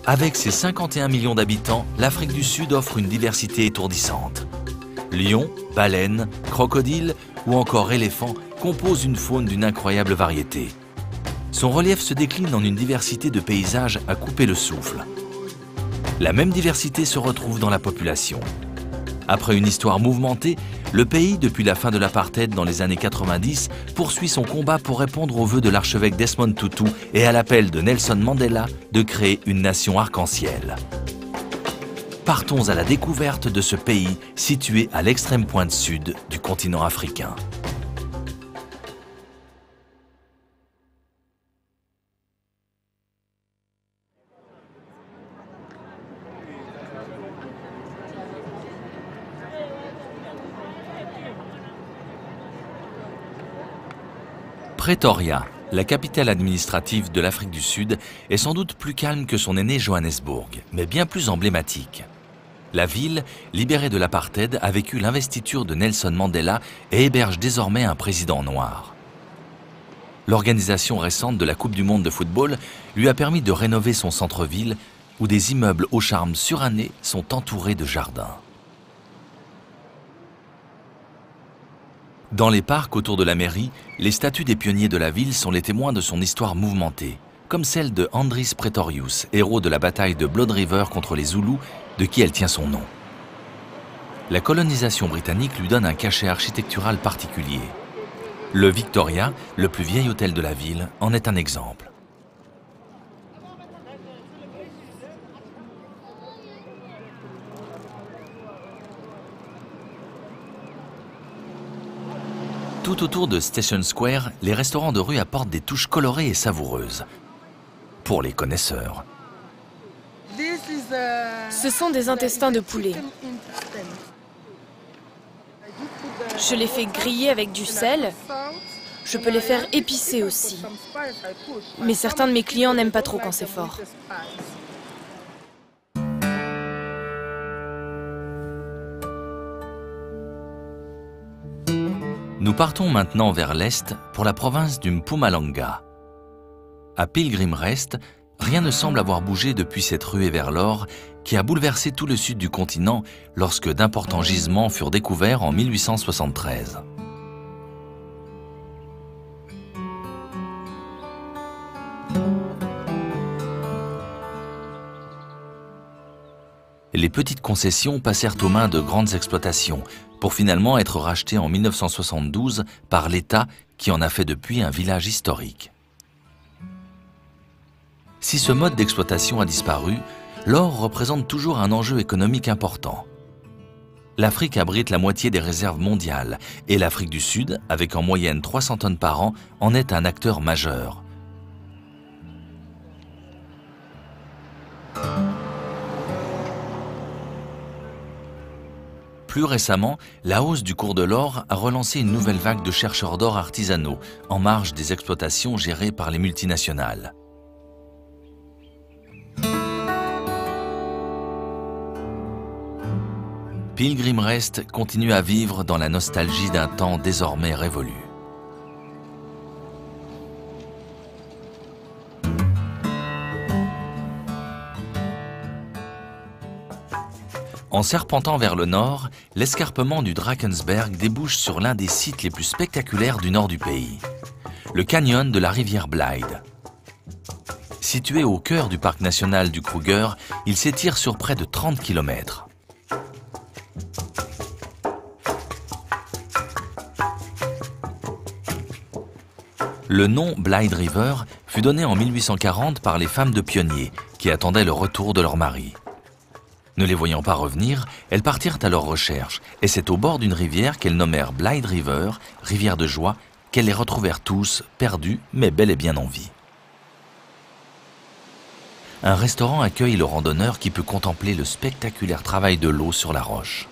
Avec ses 51 millions d'habitants, l'Afrique du Sud offre une diversité étourdissante. Lions, baleines, crocodiles ou encore éléphants composent une faune d'une incroyable variété. Son relief se décline en une diversité de paysages à couper le souffle. La même diversité se retrouve dans la population. Après une histoire mouvementée, le pays, depuis la fin de l'apartheid dans les années 90, poursuit son combat pour répondre aux vœux de l'archevêque Desmond Tutu et à l'appel de Nelson Mandela de créer une nation arc-en-ciel. Partons à la découverte de ce pays situé à l'extrême pointe sud du continent africain. Pretoria, la capitale administrative de l'Afrique du Sud, est sans doute plus calme que son aîné Johannesburg, mais bien plus emblématique. La ville, libérée de l'apartheid, a vécu l'investiture de Nelson Mandela et héberge désormais un président noir. L'organisation récente de la Coupe du monde de football lui a permis de rénover son centre-ville, où des immeubles au charme suranné sont entourés de jardins. Dans les parcs autour de la mairie, les statues des pionniers de la ville sont les témoins de son histoire mouvementée, comme celle de Andries Pretorius, héros de la bataille de Blood River contre les Zoulous, de qui elle tient son nom. La colonisation britannique lui donne un cachet architectural particulier. Le Victoria, le plus vieil hôtel de la ville, en est un exemple. Tout autour de Station Square, les restaurants de rue apportent des touches colorées et savoureuses. Pour les connaisseurs. Ce sont des intestins de poulet. Je les fais griller avec du sel. Je peux les faire épicer aussi. Mais certains de mes clients n'aiment pas trop quand c'est fort. Nous partons maintenant vers l'est pour la province du Mpumalanga. À Pilgrim Rest, rien ne semble avoir bougé depuis cette ruée vers l'or qui a bouleversé tout le sud du continent lorsque d'importants gisements furent découverts en 1873. Les petites concessions passèrent aux mains de grandes exploitations pour finalement être rachetées en 1972 par l'État qui en a fait depuis un village historique. Si ce mode d'exploitation a disparu, l'or représente toujours un enjeu économique important. L'Afrique abrite la moitié des réserves mondiales et l'Afrique du Sud, avec en moyenne 300 tonnes par an, en est un acteur majeur. Plus récemment, la hausse du cours de l'or a relancé une nouvelle vague de chercheurs d'or artisanaux en marge des exploitations gérées par les multinationales. Pilgrim Rest continue à vivre dans la nostalgie d'un temps désormais révolu. En serpentant vers le nord, l'escarpement du Drakensberg débouche sur l'un des sites les plus spectaculaires du nord du pays, le canyon de la rivière Blyde. Situé au cœur du parc national du Kruger, il s'étire sur près de 30 km. Le nom Blyde River fut donné en 1840 par les femmes de pionniers qui attendaient le retour de leur mari. Ne les voyant pas revenir, elles partirent à leur recherche et c'est au bord d'une rivière qu'elles nommèrent Blyde River, rivière de joie, qu'elles les retrouvèrent tous, perdus mais bel et bien en vie. Un restaurant accueille le randonneur qui peut contempler le spectaculaire travail de l'eau sur la roche.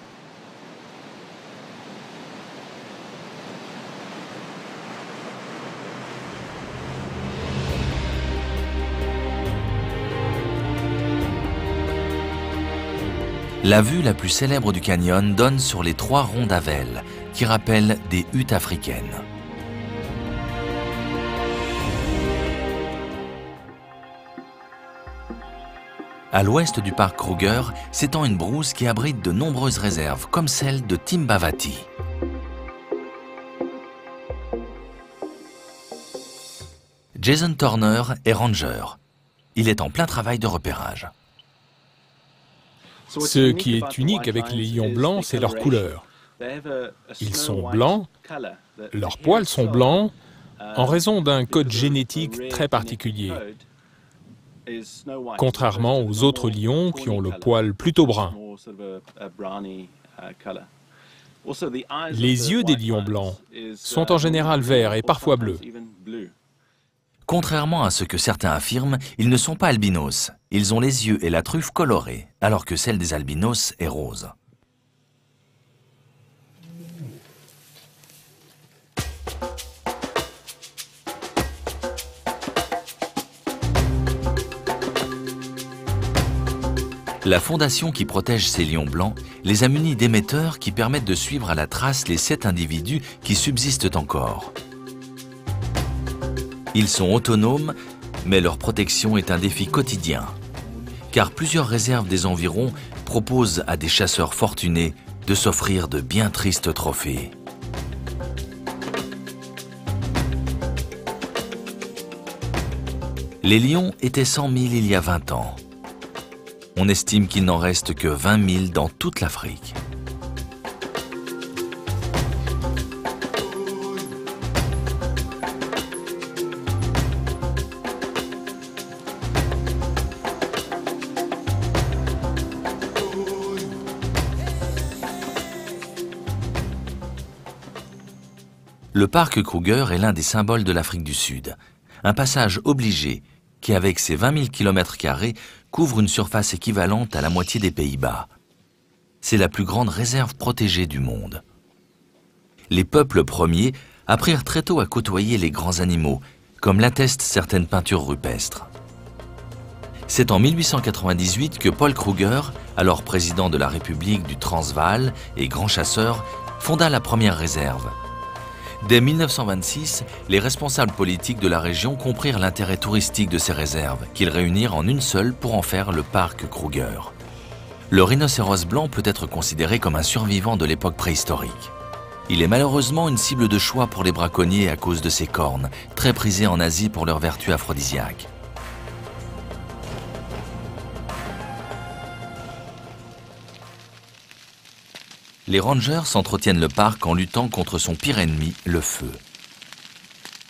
La vue la plus célèbre du canyon donne sur les 3 ronds d'Avel, qui rappellent des huttes africaines. À l'ouest du parc Kruger s'étend une brousse qui abrite de nombreuses réserves, comme celle de Timbavati. Jason Turner est ranger. Il est en plein travail de repérage. Ce qui est unique avec les lions blancs, c'est leur couleur. Ils sont blancs, leurs poils sont blancs, en raison d'un code génétique très particulier, contrairement aux autres lions qui ont le poil plutôt brun. Les yeux des lions blancs sont en général verts et parfois bleus. Contrairement à ce que certains affirment, ils ne sont pas albinos. Ils ont les yeux et la truffe colorés, alors que celle des albinos est rose. La fondation qui protège ces lions blancs les a munis d'émetteurs qui permettent de suivre à la trace les 7 individus qui subsistent encore. Ils sont autonomes, mais leur protection est un défi quotidien. Car plusieurs réserves des environs proposent à des chasseurs fortunés de s'offrir de bien tristes trophées. Les lions étaient 100 000 il y a 20 ans. On estime qu'il n'en reste que 20 000 dans toute l'Afrique. Le parc Kruger est l'un des symboles de l'Afrique du Sud. Un passage obligé qui, avec ses 20 000 km², couvre une surface équivalente à la moitié des Pays-Bas. C'est la plus grande réserve protégée du monde. Les peuples premiers apprirent très tôt à côtoyer les grands animaux, comme l'attestent certaines peintures rupestres. C'est en 1898 que Paul Kruger, alors président de la République du Transvaal et grand chasseur, fonda la première réserve. Dès 1926, les responsables politiques de la région comprirent l'intérêt touristique de ces réserves, qu'ils réunirent en une seule pour en faire le parc Kruger. Le rhinocéros blanc peut être considéré comme un survivant de l'époque préhistorique. Il est malheureusement une cible de choix pour les braconniers à cause de ses cornes, très prisées en Asie pour leur vertu aphrodisiaque. Les rangers entretiennent le parc en luttant contre son pire ennemi, le feu.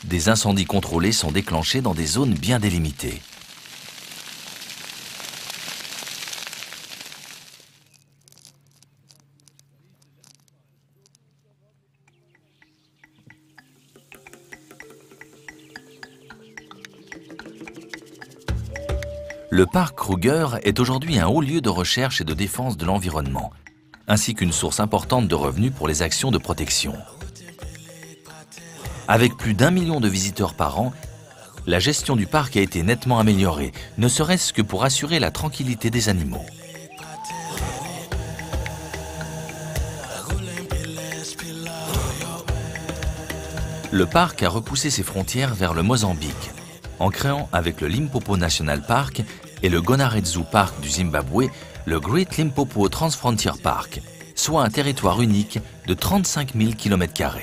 Des incendies contrôlés sont déclenchés dans des zones bien délimitées. Le parc Kruger est aujourd'hui un haut lieu de recherche et de défense de l'environnement, ainsi qu'une source importante de revenus pour les actions de protection. Avec plus d'1 million de visiteurs par an, la gestion du parc a été nettement améliorée, ne serait-ce que pour assurer la tranquillité des animaux. Le parc a repoussé ses frontières vers le Mozambique, en créant avec le Limpopo National Park et le Gonarezu Park du Zimbabwe, le Great Limpopo Transfrontier Park, soit un territoire unique de 35 000 km².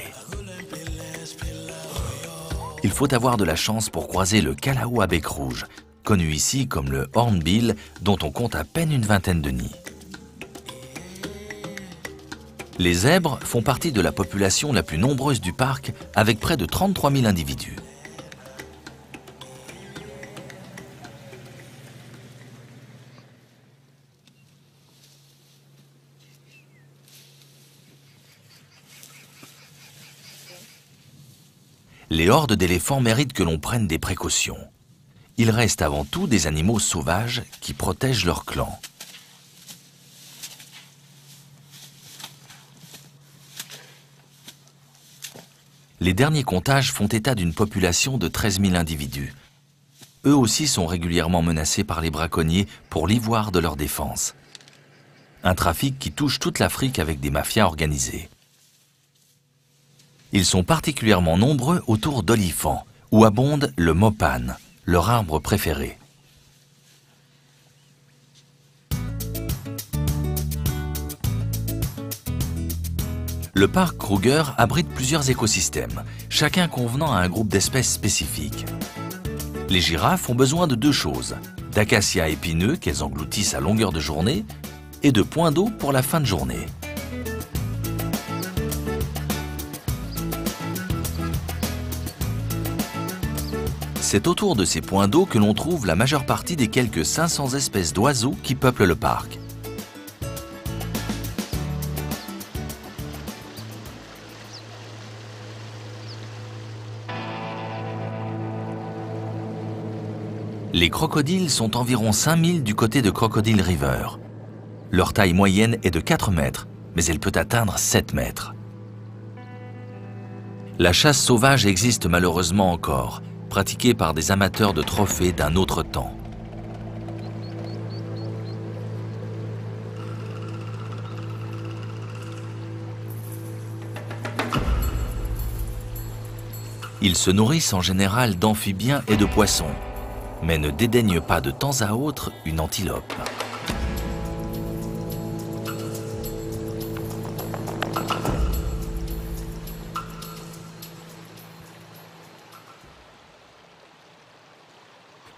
Il faut avoir de la chance pour croiser le Kalaou à bec rouge, connu ici comme le Hornbill, dont on compte à peine une vingtaine de nids. Les zèbres font partie de la population la plus nombreuse du parc, avec près de 33 000 individus. Les hordes d'éléphants méritent que l'on prenne des précautions. Ils restent avant tout des animaux sauvages qui protègent leur clan. Les derniers comptages font état d'une population de 13 000 individus. Eux aussi sont régulièrement menacés par les braconniers pour l'ivoire de leur défense. Un trafic qui touche toute l'Afrique avec des mafias organisées. Ils sont particulièrement nombreux autour d'olifants, où abonde le mopane, leur arbre préféré. Le parc Kruger abrite plusieurs écosystèmes, chacun convenant à un groupe d'espèces spécifiques. Les girafes ont besoin de deux choses, d'acacias épineux qu'elles engloutissent à longueur de journée et de points d'eau pour la fin de journée. C'est autour de ces points d'eau que l'on trouve la majeure partie des quelques 500 espèces d'oiseaux qui peuplent le parc. Les crocodiles sont environ 5000 du côté de Crocodile River. Leur taille moyenne est de 4 mètres, mais elle peut atteindre 7 mètres. La chasse sauvage existe malheureusement encore, pratiquée par des amateurs de trophées d'un autre temps. Ils se nourrissent en général d'amphibiens et de poissons, mais ne dédaignent pas de temps à autre une antilope.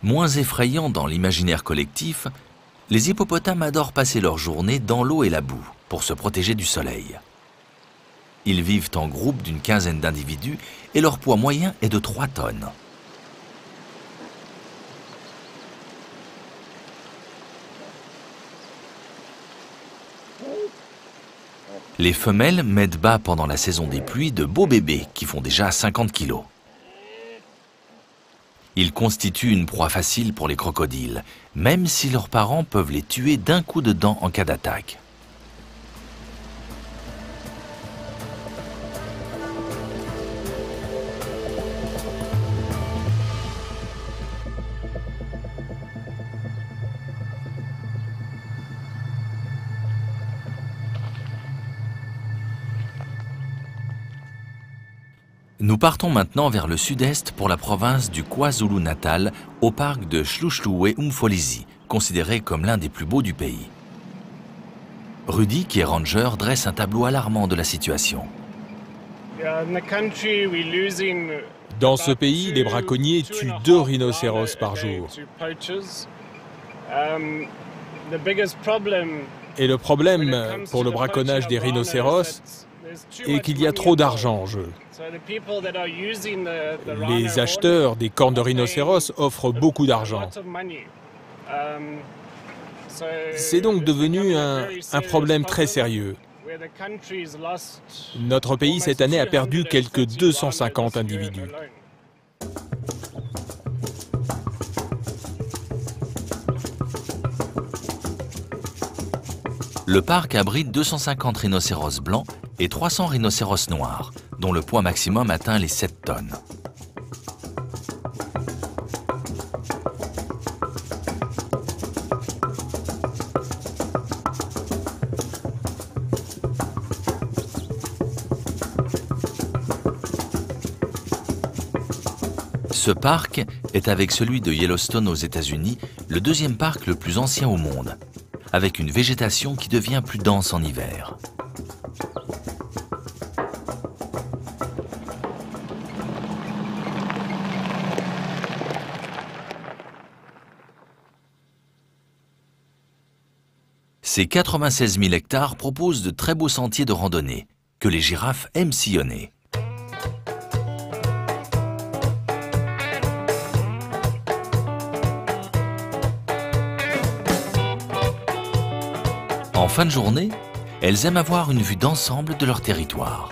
Moins effrayants dans l'imaginaire collectif, les hippopotames adorent passer leur journée dans l'eau et la boue pour se protéger du soleil. Ils vivent en groupe d'une quinzaine d'individus et leur poids moyen est de 3 tonnes. Les femelles mettent bas pendant la saison des pluies de beaux bébés qui font déjà 50 kilos. Ils constituent une proie facile pour les crocodiles, même si leurs parents peuvent les tuer d'un coup de dent en cas d'attaque. Nous partons maintenant vers le sud-est pour la province du KwaZulu-Natal, au parc de Hluhluwe-Umfolozi, considéré comme l'un des plus beaux du pays. Rudy, qui est ranger, dresse un tableau alarmant de la situation. Dans ce pays, les braconniers tuent 2 rhinocéros par jour. Et le problème pour le braconnage des rhinocéros est qu'il y a trop d'argent en jeu. Les acheteurs des cornes de rhinocéros offrent beaucoup d'argent. C'est donc devenu un problème très sérieux. Notre pays, cette année, a perdu quelques 250 individus. Le parc abrite 250 rhinocéros blancs et 300 rhinocéros noirs, dont le poids maximum atteint les 7 tonnes. Ce parc est, avec celui de Yellowstone aux États-Unis, le deuxième parc le plus ancien au monde, avec une végétation qui devient plus dense en hiver. Ces 96 000 hectares proposent de très beaux sentiers de randonnée, que les girafes aiment sillonner. En fin de journée, elles aiment avoir une vue d'ensemble de leur territoire.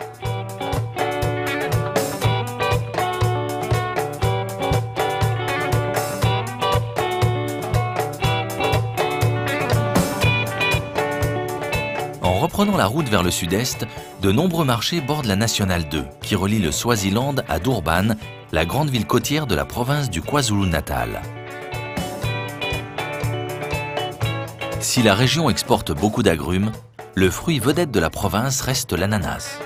En reprenant la route vers le sud-est, de nombreux marchés bordent la Nationale 2, qui relie le Swaziland à Durban, la grande ville côtière de la province du KwaZulu-Natal. Si la région exporte beaucoup d'agrumes, le fruit vedette de la province reste l'ananas.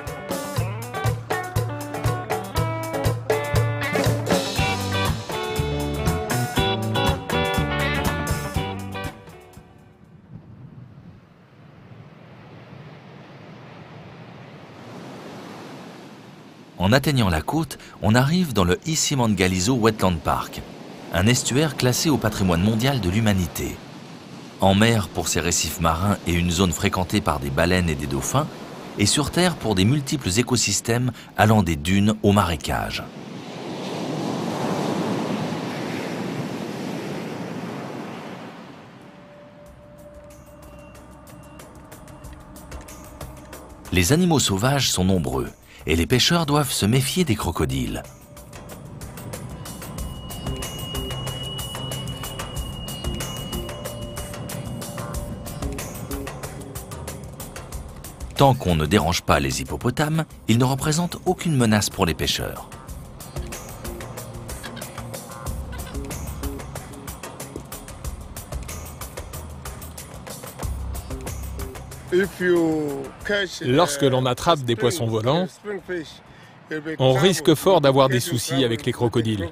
En atteignant la côte, on arrive dans le Isimangaliso Wetland Park, un estuaire classé au patrimoine mondial de l'humanité. En mer pour ses récifs marins et une zone fréquentée par des baleines et des dauphins, et sur terre pour des multiples écosystèmes allant des dunes aux marécages. Les animaux sauvages sont nombreux et les pêcheurs doivent se méfier des crocodiles. Tant qu'on ne dérange pas les hippopotames, ils ne représentent aucune menace pour les pêcheurs. Lorsque l'on attrape des poissons volants, on risque fort d'avoir des soucis avec les crocodiles.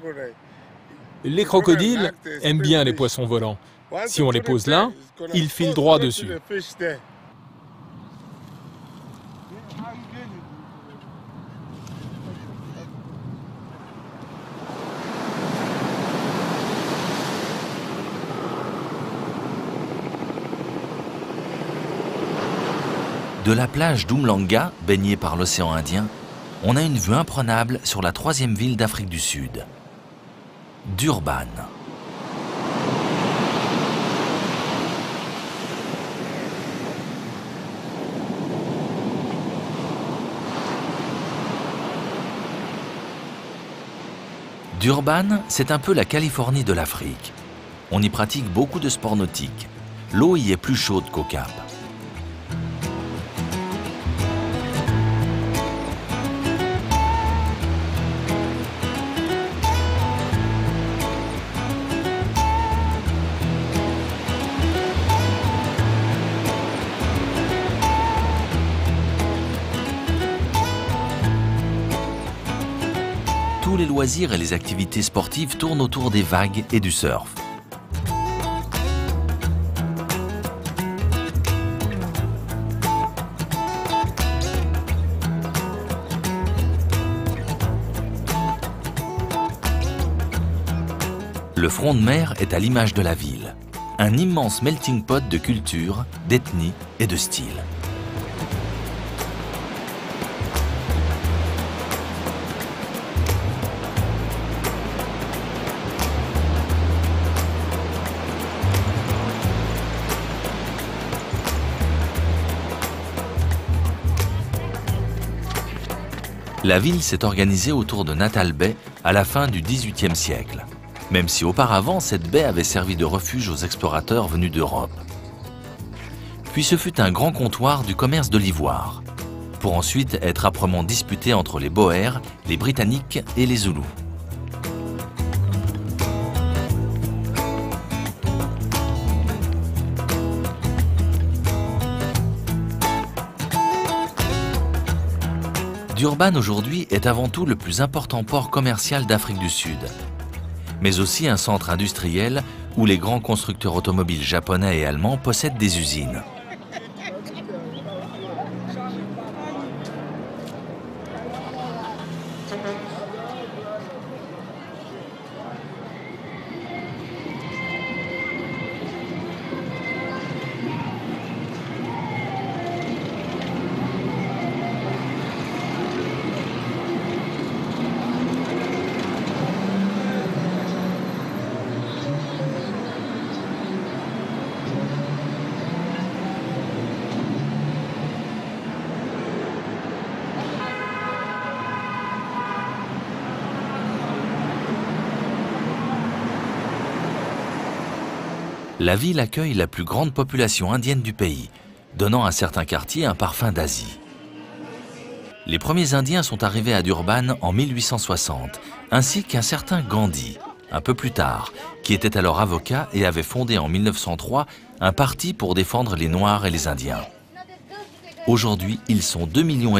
Les crocodiles aiment bien les poissons volants. Si on les pose là, ils filent droit dessus. De la plage d'Umhlanga, baignée par l'océan Indien, on a une vue imprenable sur la troisième ville d'Afrique du Sud, Durban. Durban, c'est un peu la Californie de l'Afrique. On y pratique beaucoup de sports nautiques. L'eau y est plus chaude qu'au Cap. Tous les loisirs et les activités sportives tournent autour des vagues et du surf. Le front de mer est à l'image de la ville, un immense melting pot de cultures, d'ethnies et de styles. La ville s'est organisée autour de Natal Bay à la fin du XVIIIe siècle, même si auparavant cette baie avait servi de refuge aux explorateurs venus d'Europe. Puis ce fut un grand comptoir du commerce de l'ivoire, pour ensuite être âprement disputé entre les Boers, les Britanniques et les Zoulous. Durban aujourd'hui est avant tout le plus important port commercial d'Afrique du Sud, mais aussi un centre industriel où les grands constructeurs automobiles japonais et allemands possèdent des usines. La ville accueille la plus grande population indienne du pays, donnant à certains quartiers un parfum d'Asie. Les premiers Indiens sont arrivés à Durban en 1860, ainsi qu'un certain Gandhi, un peu plus tard, qui était alors avocat et avait fondé en 1903 un parti pour défendre les Noirs et les Indiens. Aujourd'hui, ils sont 2,5 millions,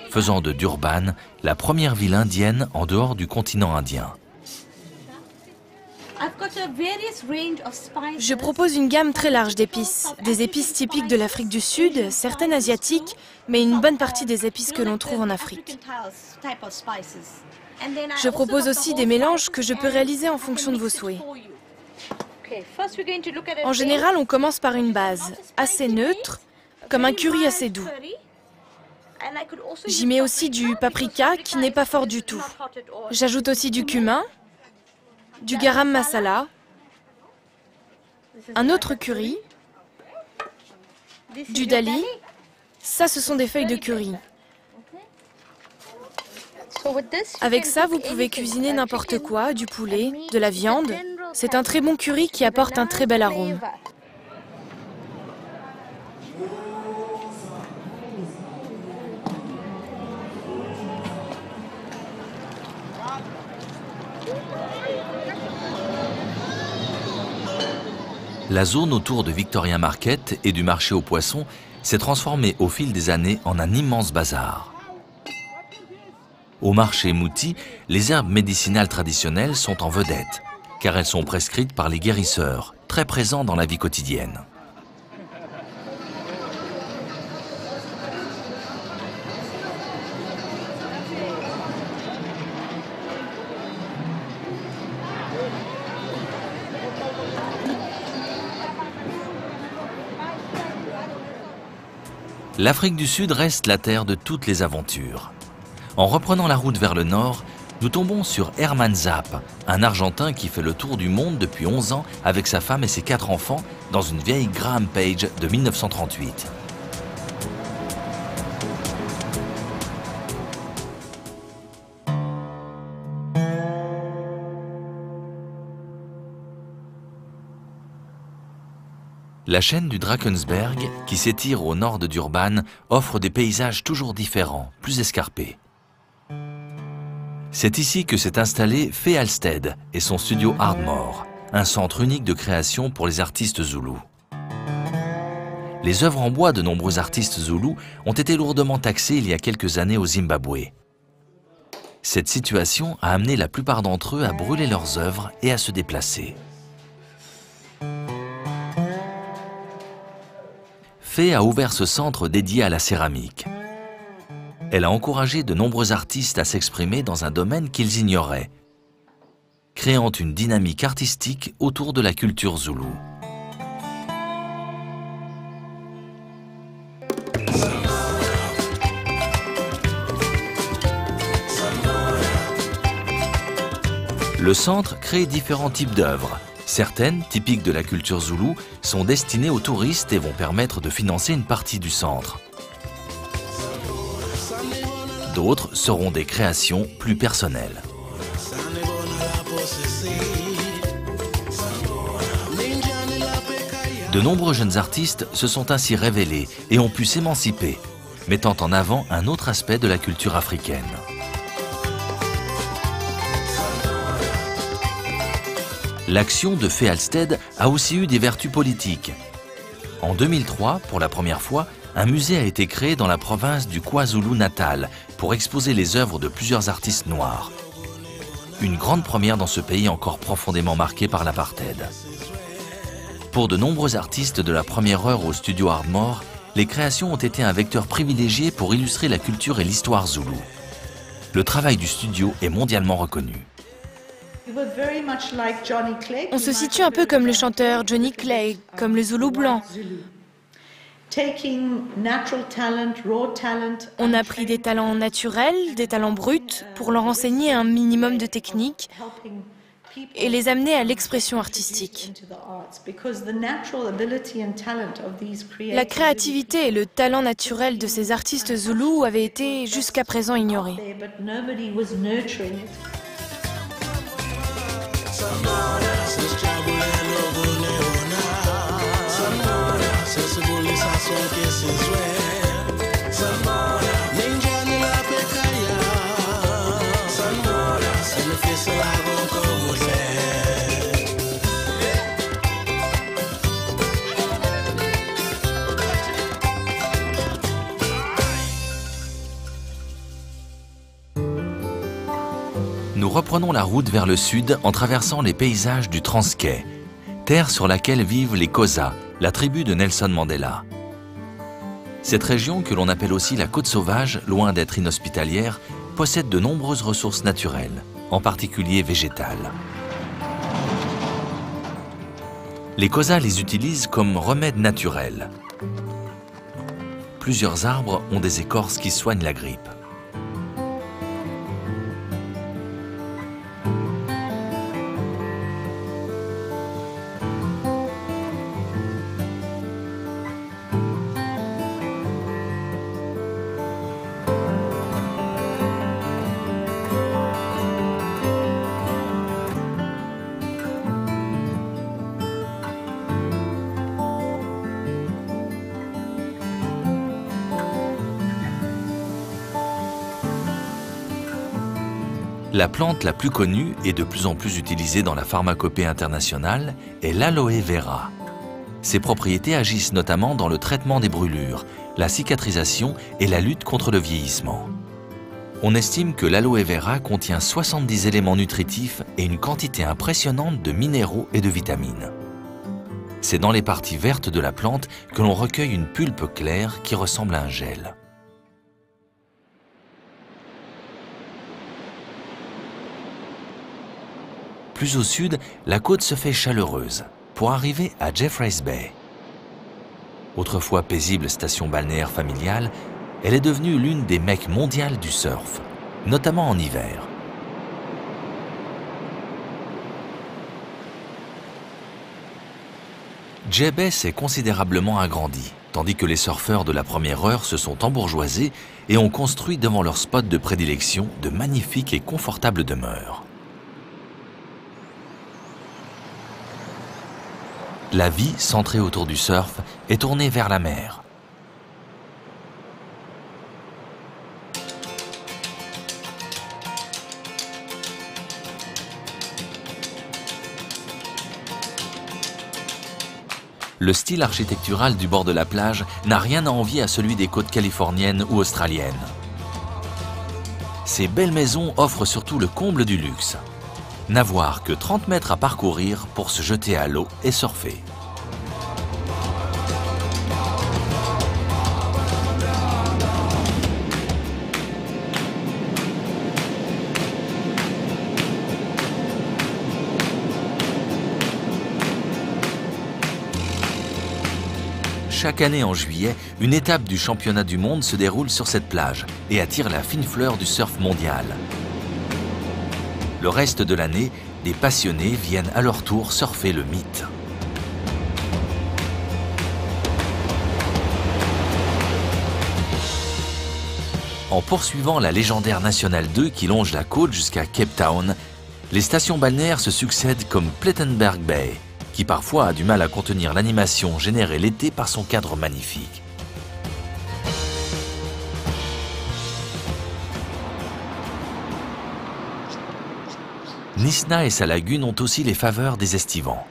faisant de Durban la première ville indienne en dehors du continent indien. Je propose une gamme très large d'épices. Des épices typiques de l'Afrique du Sud, certaines asiatiques, mais une bonne partie des épices que l'on trouve en Afrique. Je propose aussi des mélanges que je peux réaliser en fonction de vos souhaits. En général, on commence par une base assez neutre, comme un curry assez doux. J'y mets aussi du paprika qui n'est pas fort du tout. J'ajoute aussi du cumin, du garam masala, un autre curry, du dali. Ça, ce sont des feuilles de curry. Avec ça, vous pouvez cuisiner n'importe quoi, du poulet, de la viande. C'est un très bon curry qui apporte un très bel arôme. La zone autour de Victoria Market et du marché aux poissons s'est transformée au fil des années en un immense bazar. Au marché Mouti, les herbes médicinales traditionnelles sont en vedette, car elles sont prescrites par les guérisseurs, très présents dans la vie quotidienne. L'Afrique du Sud reste la terre de toutes les aventures. En reprenant la route vers le nord, nous tombons sur Herman Zapp, un Argentin qui fait le tour du monde depuis 11 ans avec sa femme et ses 4 enfants dans une vieille Graham Page de 1938. La chaîne du Drakensberg, qui s'étire au nord de Durban, offre des paysages toujours différents, plus escarpés. C'est ici que s'est installé Fay Halstead et son studio Ardmore, un centre unique de création pour les artistes zoulous. Les œuvres en bois de nombreux artistes zoulous ont été lourdement taxées il y a quelques années au Zimbabwe. Cette situation a amené la plupart d'entre eux à brûler leurs œuvres et à se déplacer. Fay a ouvert ce centre dédié à la céramique. Elle a encouragé de nombreux artistes à s'exprimer dans un domaine qu'ils ignoraient, créant une dynamique artistique autour de la culture zoulou. Le centre crée différents types d'œuvres. Certaines, typiques de la culture zoulou, sont destinées aux touristes et vont permettre de financer une partie du centre. D'autres seront des créations plus personnelles. De nombreux jeunes artistes se sont ainsi révélés et ont pu s'émanciper, mettant en avant un autre aspect de la culture africaine. L'action de Fay Halstead a aussi eu des vertus politiques. En 2003, pour la première fois, un musée a été créé dans la province du KwaZulu-Natal pour exposer les œuvres de plusieurs artistes noirs. Une grande première dans ce pays encore profondément marqué par l'apartheid. Pour de nombreux artistes de la première heure au studio Ardmore, les créations ont été un vecteur privilégié pour illustrer la culture et l'histoire zoulou. Le travail du studio est mondialement reconnu. On se situe un peu comme le chanteur Johnny Clegg, comme le Zoulou blanc. On a pris des talents naturels, des talents bruts, pour leur enseigner un minimum de technique et les amener à l'expression artistique. La créativité et le talent naturel de ces artistes zoulous avaient été jusqu'à présent ignorés. Nous reprenons la route vers le sud en traversant les paysages du Transkei, terre sur laquelle vivent les Xhosa, la tribu de Nelson Mandela. Cette région, que l'on appelle aussi la côte sauvage, loin d'être inhospitalière, possède de nombreuses ressources naturelles, en particulier végétales. Les Xhosa les utilisent comme remède naturel. Plusieurs arbres ont des écorces qui soignent la grippe. La plante la plus connue et de plus en plus utilisée dans la pharmacopée internationale est l'aloe vera. Ses propriétés agissent notamment dans le traitement des brûlures, la cicatrisation et la lutte contre le vieillissement. On estime que l'aloe vera contient 70 éléments nutritifs et une quantité impressionnante de minéraux et de vitamines. C'est dans les parties vertes de la plante que l'on recueille une pulpe claire qui ressemble à un gel. Plus au sud, la côte se fait chaleureuse pour arriver à Jeffreys Bay. Autrefois paisible station balnéaire familiale, elle est devenue l'une des mecques mondiales du surf, notamment en hiver. Jay Bay s'est considérablement agrandi, tandis que les surfeurs de la première heure se sont embourgeoisés et ont construit devant leur spot de prédilection de magnifiques et confortables demeures. La vie, centrée autour du surf, est tournée vers la mer. Le style architectural du bord de la plage n'a rien à envier à celui des côtes californiennes ou australiennes. Ces belles maisons offrent surtout le comble du luxe. N'avoir que 30 mètres à parcourir pour se jeter à l'eau et surfer. Chaque année en juillet, une étape du championnat du monde se déroule sur cette plage et attire la fine fleur du surf mondial. Le reste de l'année, des passionnés viennent à leur tour surfer le mythe. En poursuivant la légendaire Nationale 2 qui longe la côte jusqu'à Cape Town, les stations balnéaires se succèdent comme Plettenberg Bay, qui parfois a du mal à contenir l'animation générée l'été par son cadre magnifique. Nisna et sa lagune ont aussi les faveurs des estivants.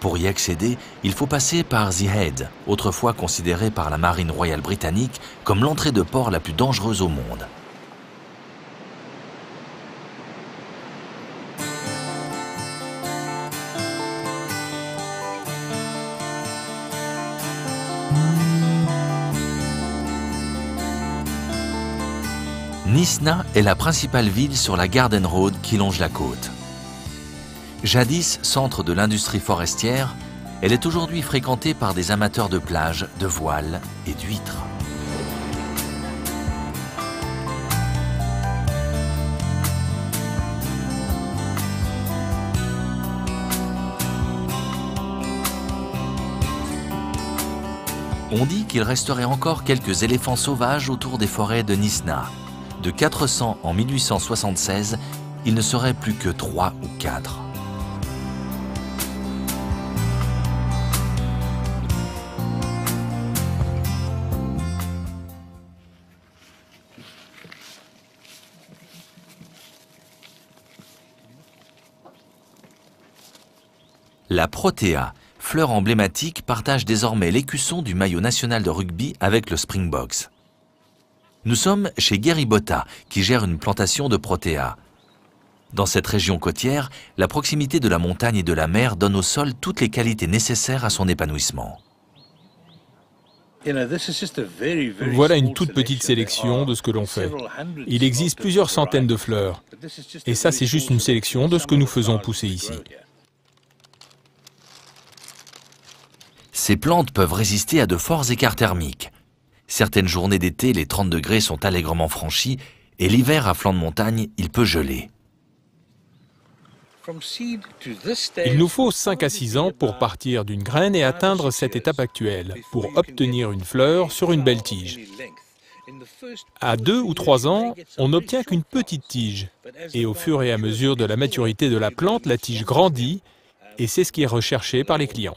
Pour y accéder, il faut passer par The Head, autrefois considérée par la marine royale britannique comme l'entrée de port la plus dangereuse au monde. Nisna est la principale ville sur la Garden Road qui longe la côte. Jadis centre de l'industrie forestière, elle est aujourd'hui fréquentée par des amateurs de plage, de voiles et d'huîtres. On dit qu'il resterait encore quelques éléphants sauvages autour des forêts de Nisna. De 400 en 1876, il ne serait plus que 3 ou 4. La Protea, fleur emblématique, partage désormais l'écusson du maillot national de rugby avec le Springboks. Nous sommes chez Gary Botta, qui gère une plantation de Protea. Dans cette région côtière, la proximité de la montagne et de la mer donne au sol toutes les qualités nécessaires à son épanouissement. Voilà une toute petite sélection de ce que l'on fait. Il existe plusieurs centaines de fleurs. Et ça, c'est juste une sélection de ce que nous faisons pousser ici. Ces plantes peuvent résister à de forts écarts thermiques. Certaines journées d'été, les 30 degrés sont allègrement franchis et l'hiver, à flanc de montagne, il peut geler. Il nous faut 5 à 6 ans pour partir d'une graine et atteindre cette étape actuelle, pour obtenir une fleur sur une belle tige. À 2 ou 3 ans, on n'obtient qu'une petite tige. Et au fur et à mesure de la maturité de la plante, la tige grandit et c'est ce qui est recherché par les clients.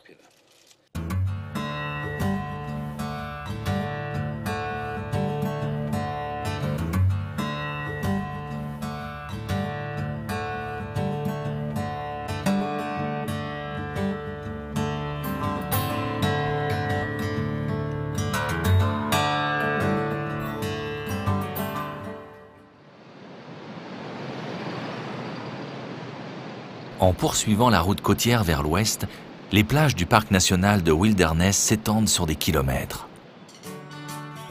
En poursuivant la route côtière vers l'ouest, les plages du parc national de Wilderness s'étendent sur des kilomètres.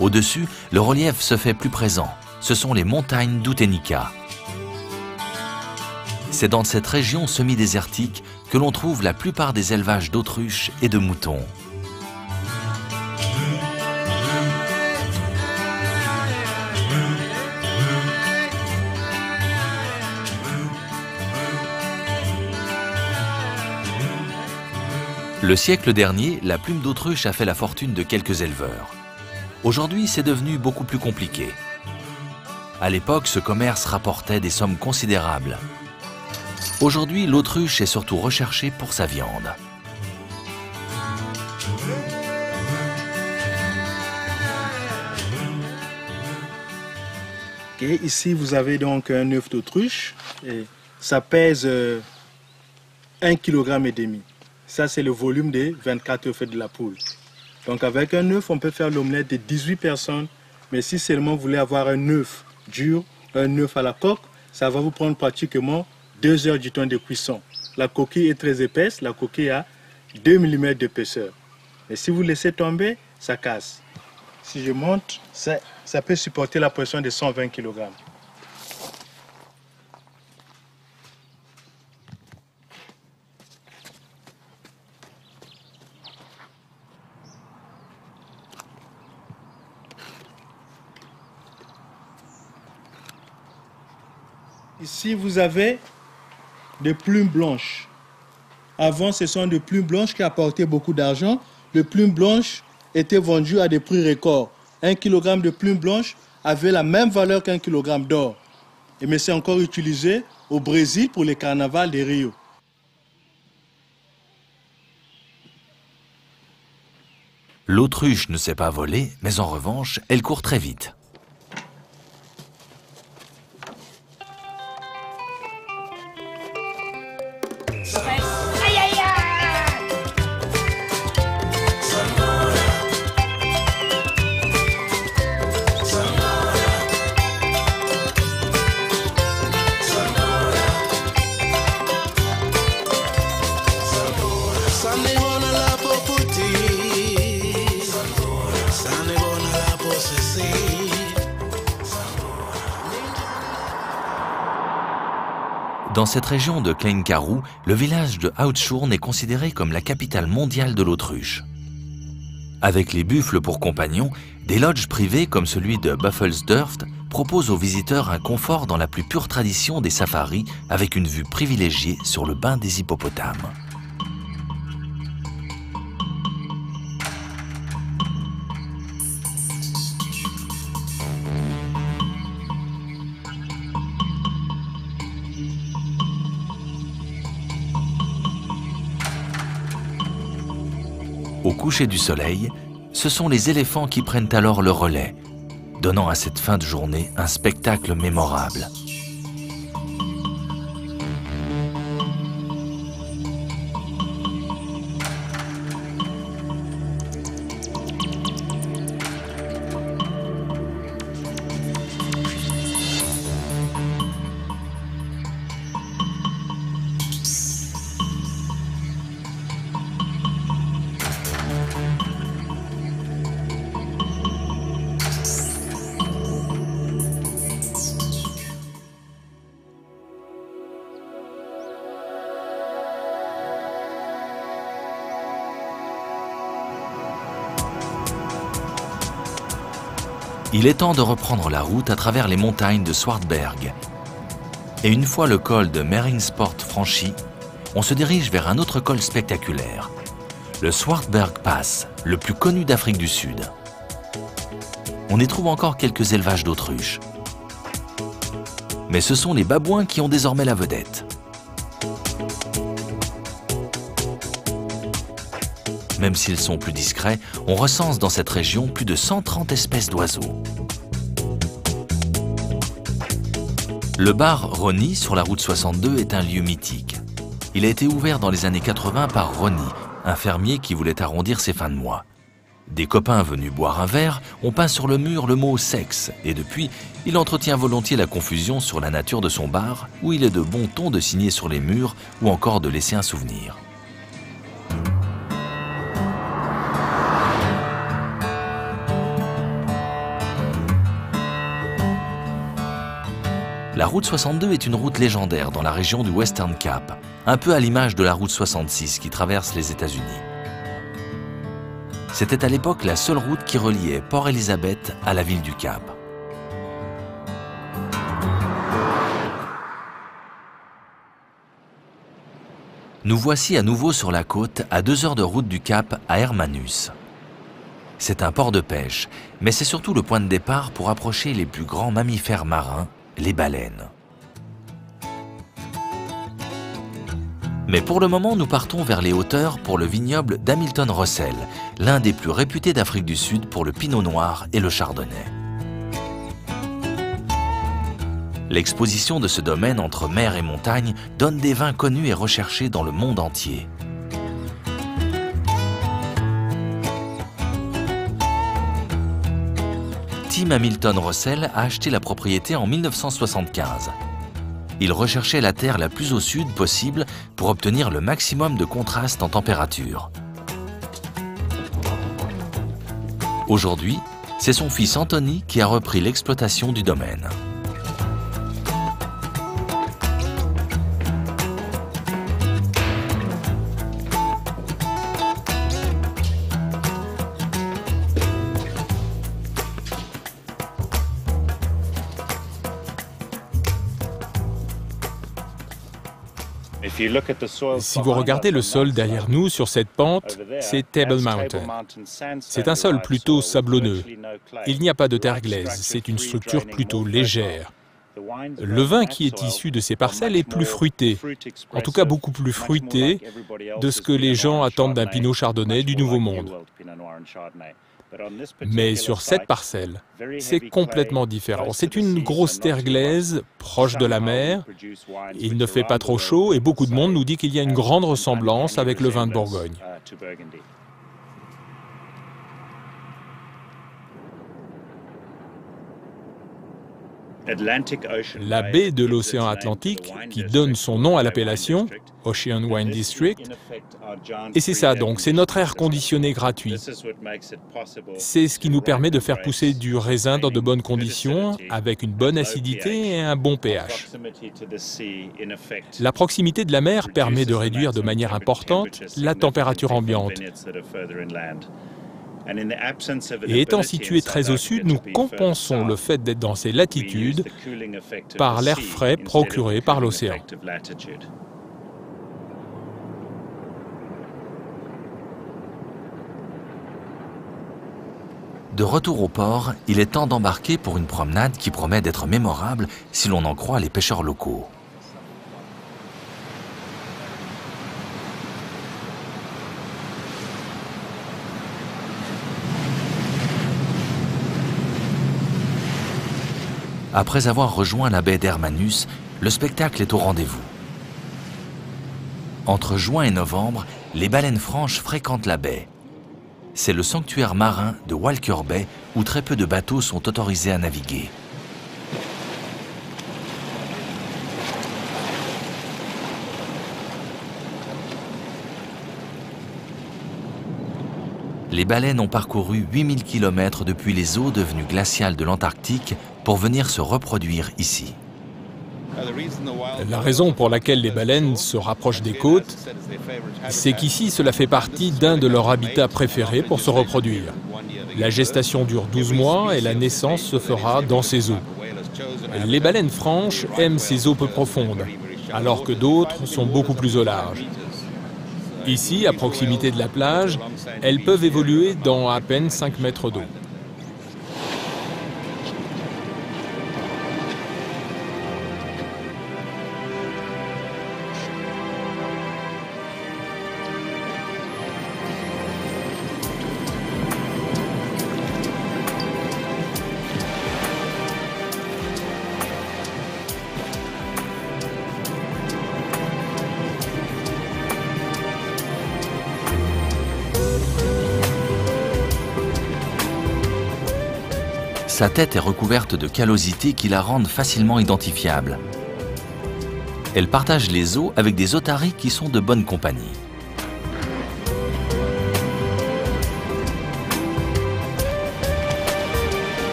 Au-dessus, le relief se fait plus présent. Ce sont les montagnes d'Outenika. C'est dans cette région semi-désertique que l'on trouve la plupart des élevages d'autruches et de moutons. Le siècle dernier, la plume d'autruche a fait la fortune de quelques éleveurs. Aujourd'hui, c'est devenu beaucoup plus compliqué. À l'époque, ce commerce rapportait des sommes considérables. Aujourd'hui, l'autruche est surtout recherchée pour sa viande. Okay, ici, vous avez donc un œuf d'autruche. Ça pèse 1,5 kg. Ça, c'est le volume des 24 œufs de la poule. Donc, avec un œuf, on peut faire l'omelette de 18 personnes. Mais si seulement vous voulez avoir un œuf dur, un œuf à la coque, ça va vous prendre pratiquement 2 heures du temps de cuisson. La coquille est très épaisse. La coquille a 2 mm d'épaisseur. Et si vous laissez tomber, ça casse. Si je monte, ça peut supporter la pression de 120 kg. Ici, vous avez des plumes blanches. Avant, ce sont des plumes blanches qui apportaient beaucoup d'argent. Les plumes blanches étaient vendues à des prix records. 1 kg de plumes blanches avait la même valeur qu'1 kg d'or. Mais c'est encore utilisé au Brésil pour les carnavals de Rio. L'autruche ne sait pas voler, mais en revanche, elle court très vite. Dans cette région de Klein Karoo, le village de Oudtshoorn est considéré comme la capitale mondiale de l'autruche. Avec les buffles pour compagnons, des lodges privés comme celui de Buffelsdorft proposent aux visiteurs un confort dans la plus pure tradition des safaris avec une vue privilégiée sur le bain des hippopotames. Au coucher du soleil, ce sont les éléphants qui prennent alors le relais, donnant à cette fin de journée un spectacle mémorable. Il est temps de reprendre la route à travers les montagnes de Swartberg. Et une fois le col de Meringsport franchi, on se dirige vers un autre col spectaculaire, le Swartberg Pass, le plus connu d'Afrique du Sud. On y trouve encore quelques élevages d'autruches. Mais ce sont les babouins qui ont désormais la vedette. Même s'ils sont plus discrets, on recense dans cette région plus de 130 espèces d'oiseaux. Le bar Ronnie sur la route 62 est un lieu mythique. Il a été ouvert dans les années 80 par Ronnie, un fermier qui voulait arrondir ses fins de mois. Des copains venus boire un verre ont peint sur le mur le mot « sexe » et depuis, il entretient volontiers la confusion sur la nature de son bar où il est de bon ton de signer sur les murs ou encore de laisser un souvenir. La route 62 est une route légendaire dans la région du Western Cape, un peu à l'image de la route 66 qui traverse les États-Unis. C'était à l'époque la seule route qui reliait Port Elizabeth à la ville du Cap. Nous voici à nouveau sur la côte, à 2 heures de route du Cap à Hermanus. C'est un port de pêche, mais c'est surtout le point de départ pour approcher les plus grands mammifères marins, les baleines. Mais pour le moment, nous partons vers les hauteurs pour le vignoble d'Hamilton Russell, l'un des plus réputés d'Afrique du Sud pour le pinot noir et le chardonnay. L'exposition de ce domaine entre mer et montagne donne des vins connus et recherchés dans le monde entier. Tim Hamilton Russell a acheté la propriété en 1975. Il recherchait la terre la plus au sud possible pour obtenir le maximum de contraste en température. Aujourd'hui, c'est son fils Anthony qui a repris l'exploitation du domaine. Si vous regardez le sol derrière nous sur cette pente, c'est Table Mountain. C'est un sol plutôt sablonneux. Il n'y a pas de terre glaise, c'est une structure plutôt légère. Le vin qui est issu de ces parcelles est plus fruité, en tout cas beaucoup plus fruité de ce que les gens attendent d'un pinot chardonnay du Nouveau Monde. Mais sur cette parcelle, c'est complètement différent. C'est une grosse terre glaise, proche de la mer. Il ne fait pas trop chaud et beaucoup de monde nous dit qu'il y a une grande ressemblance avec le vin de Bourgogne. La baie de l'océan Atlantique, qui donne son nom à l'appellation, Ocean Wine District, et c'est ça donc, c'est notre air conditionné gratuit. C'est ce qui nous permet de faire pousser du raisin dans de bonnes conditions, avec une bonne acidité et un bon pH. La proximité de la mer permet de réduire de manière importante la température ambiante. Et étant situé très au sud, nous compensons le fait d'être dans ces latitudes par l'air frais procuré par l'océan. De retour au port, il est temps d'embarquer pour une promenade qui promet d'être mémorable si l'on en croit les pêcheurs locaux. Après avoir rejoint la baie d'Hermanus, le spectacle est au rendez-vous. Entre juin et novembre, les baleines franches fréquentent la baie. C'est le sanctuaire marin de Walker Bay où très peu de bateaux sont autorisés à naviguer. Les baleines ont parcouru 8000 km depuis les eaux devenues glaciales de l'Antarctique pour venir se reproduire ici. La raison pour laquelle les baleines se rapprochent des côtes, c'est qu'ici, cela fait partie d'un de leurs habitats préférés pour se reproduire. La gestation dure 12 mois et la naissance se fera dans ces eaux. Les baleines franches aiment ces eaux peu profondes, alors que d'autres sont beaucoup plus au large. Ici, à proximité de la plage, elles peuvent évoluer dans à peine 5 mètres d'eau. Sa tête est recouverte de callosités qui la rendent facilement identifiable. Elle partage les eaux avec des otaries qui sont de bonne compagnie.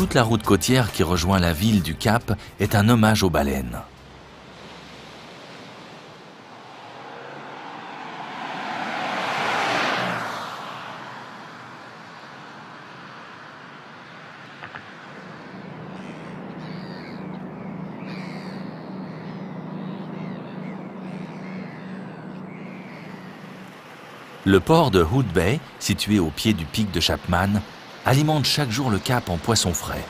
Toute la route côtière qui rejoint la ville du Cap est un hommage aux baleines. Le port de Hood Bay, situé au pied du pic de Chapman, alimente chaque jour le Cap en poissons frais.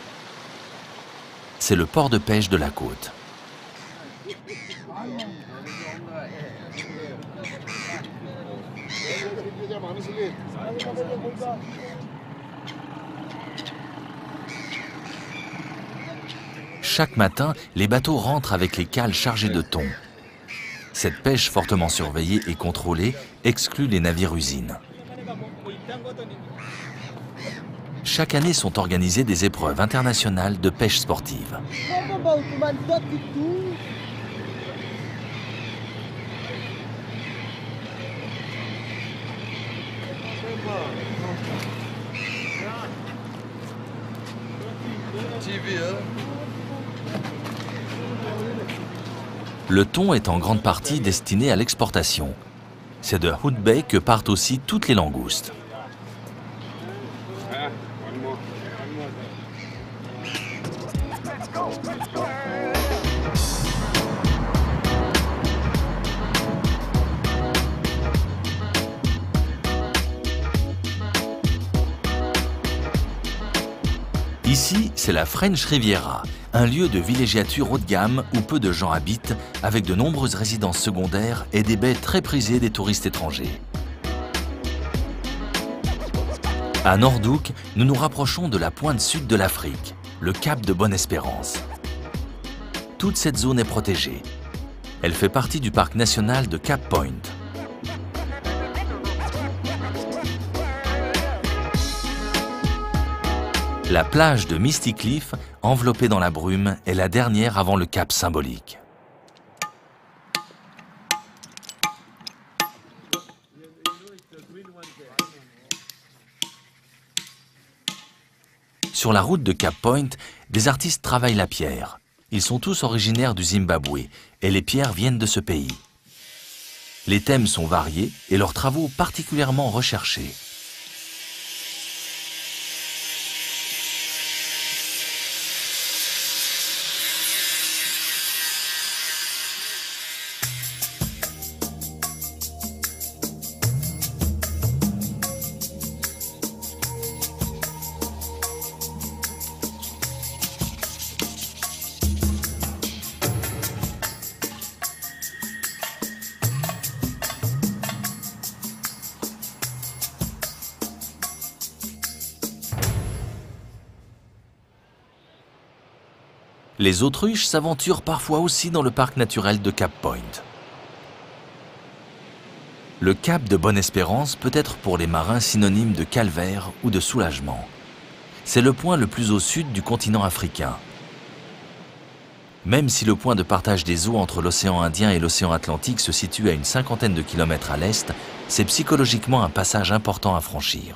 C'est le port de pêche de la côte. Chaque matin, les bateaux rentrent avec les cales chargées de thon. Cette pêche fortement surveillée et contrôlée exclut les navires-usines. Chaque année sont organisées des épreuves internationales de pêche sportive. Le thon est en grande partie destiné à l'exportation. C'est de Hood Bay que partent aussi toutes les langoustes. Ici, c'est la French Riviera, un lieu de villégiature haut de gamme où peu de gens habitent, avec de nombreuses résidences secondaires et des baies très prisées des touristes étrangers. À Nordouk, nous nous rapprochons de la pointe sud de l'Afrique, le Cap de Bonne-Espérance. Toute cette zone est protégée. Elle fait partie du parc national de Cap Point. La plage de Misty Cliff, enveloppée dans la brume, est la dernière avant le cap symbolique. Sur la route de Cap Point, des artistes travaillent la pierre. Ils sont tous originaires du Zimbabwe et les pierres viennent de ce pays. Les thèmes sont variés et leurs travaux particulièrement recherchés. Les autruches s'aventurent parfois aussi dans le parc naturel de Cap Point. Le cap de Bonne-Espérance peut être pour les marins synonyme de calvaire ou de soulagement. C'est le point le plus au sud du continent africain. Même si le point de partage des eaux entre l'océan Indien et l'océan Atlantique se situe à une cinquantaine de kilomètres à l'est, c'est psychologiquement un passage important à franchir.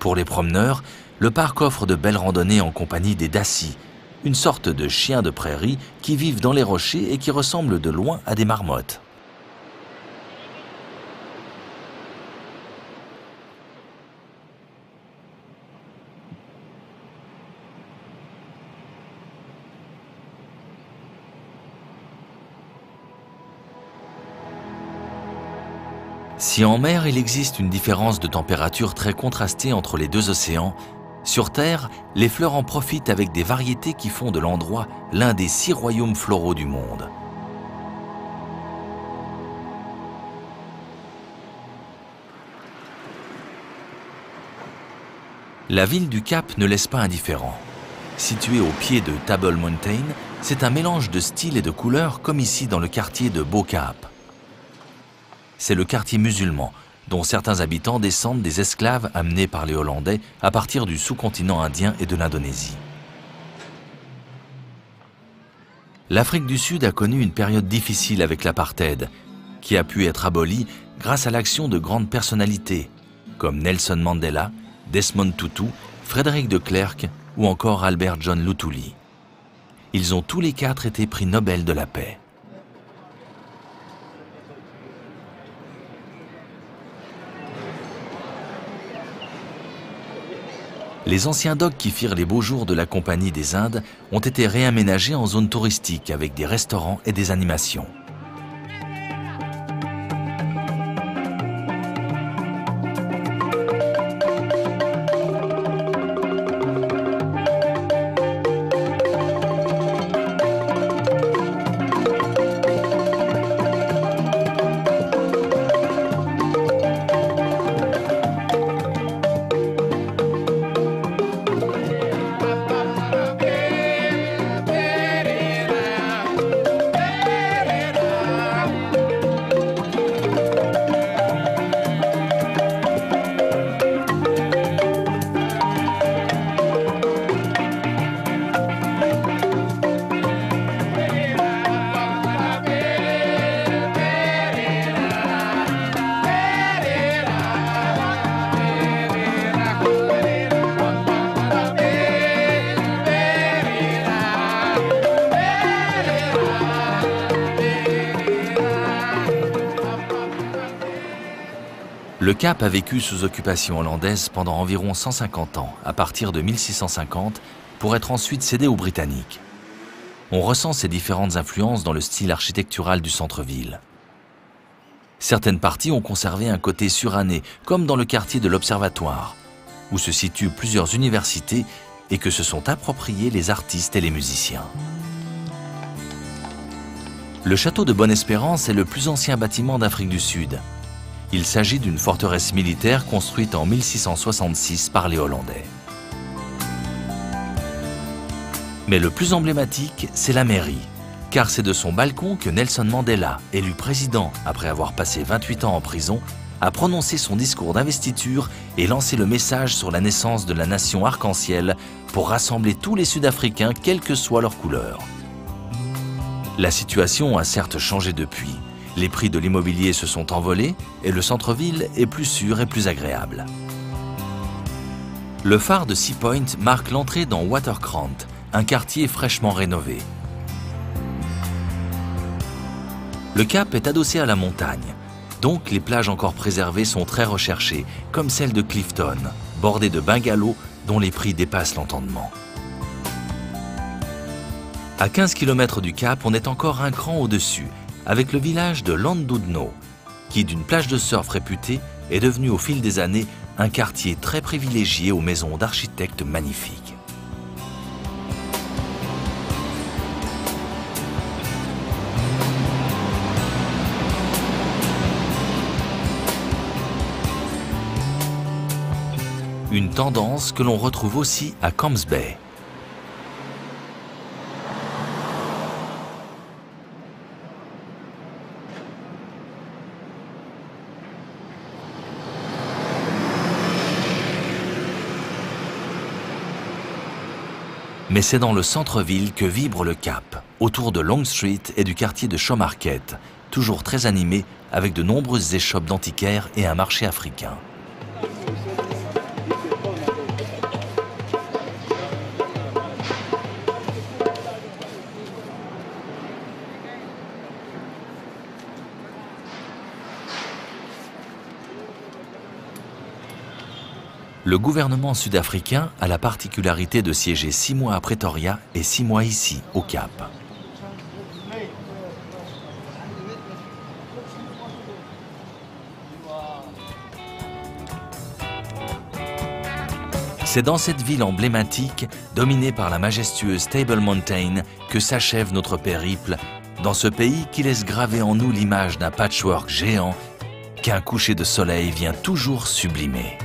Pour les promeneurs, le parc offre de belles randonnées en compagnie des dacis, une sorte de chiens de prairie qui vivent dans les rochers et qui ressemblent de loin à des marmottes. Si en mer, il existe une différence de température très contrastée entre les deux océans, sur Terre, les fleurs en profitent avec des variétés qui font de l'endroit l'un des 6 royaumes floraux du monde. La ville du Cap ne laisse pas indifférent. Située au pied de Table Mountain, c'est un mélange de styles et de couleurs comme ici dans le quartier de Beau Cap. C'est le quartier musulman, dont certains habitants descendent des esclaves amenés par les Hollandais à partir du sous-continent indien et de l'Indonésie. L'Afrique du Sud a connu une période difficile avec l'apartheid, qui a pu être abolie grâce à l'action de grandes personnalités, comme Nelson Mandela, Desmond Tutu, Frédéric de Klerk ou encore Albert John Luthuli. Ils ont tous les 4 été prix Nobel de la paix. Les anciens docks qui firent les beaux jours de la Compagnie des Indes ont été réaménagés en zone touristique avec des restaurants et des animations. Le Cap a vécu sous occupation hollandaise pendant environ 150 ans, à partir de 1650, pour être ensuite cédé aux Britanniques. On ressent ces différentes influences dans le style architectural du centre-ville. Certaines parties ont conservé un côté suranné, comme dans le quartier de l'Observatoire, où se situent plusieurs universités et que se sont appropriés les artistes et les musiciens. Le château de Bonne-Espérance est le plus ancien bâtiment d'Afrique du Sud. Il s'agit d'une forteresse militaire construite en 1666 par les Hollandais. Mais le plus emblématique, c'est la mairie, car c'est de son balcon que Nelson Mandela, élu président après avoir passé 28 ans en prison, a prononcé son discours d'investiture et lancé le message sur la naissance de la nation arc-en-ciel pour rassembler tous les Sud-Africains, quelle que soit leur couleur. La situation a certes changé depuis. Les prix de l'immobilier se sont envolés et le centre-ville est plus sûr et plus agréable. Le phare de Sea Point marque l'entrée dans Waterkrant, un quartier fraîchement rénové. Le Cap est adossé à la montagne, donc les plages encore préservées sont très recherchées, comme celle de Clifton, bordée de bungalows dont les prix dépassent l'entendement. À 15 km du Cap, on est encore un cran au-dessus, avec le village de Llandudno, qui d'une plage de surf réputée est devenu au fil des années un quartier très privilégié aux maisons d'architectes magnifiques. Une tendance que l'on retrouve aussi à Camps Bay. Mais c'est dans le centre-ville que vibre le Cap, autour de Long Street et du quartier de Showmarket, toujours très animé avec de nombreuses échoppes d'antiquaires et un marché africain. Le gouvernement sud-africain a la particularité de siéger 6 mois à Pretoria et 6 mois ici, au Cap. C'est dans cette ville emblématique, dominée par la majestueuse Table Mountain, que s'achève notre périple, dans ce pays qui laisse graver en nous l'image d'un patchwork géant qu'un coucher de soleil vient toujours sublimer.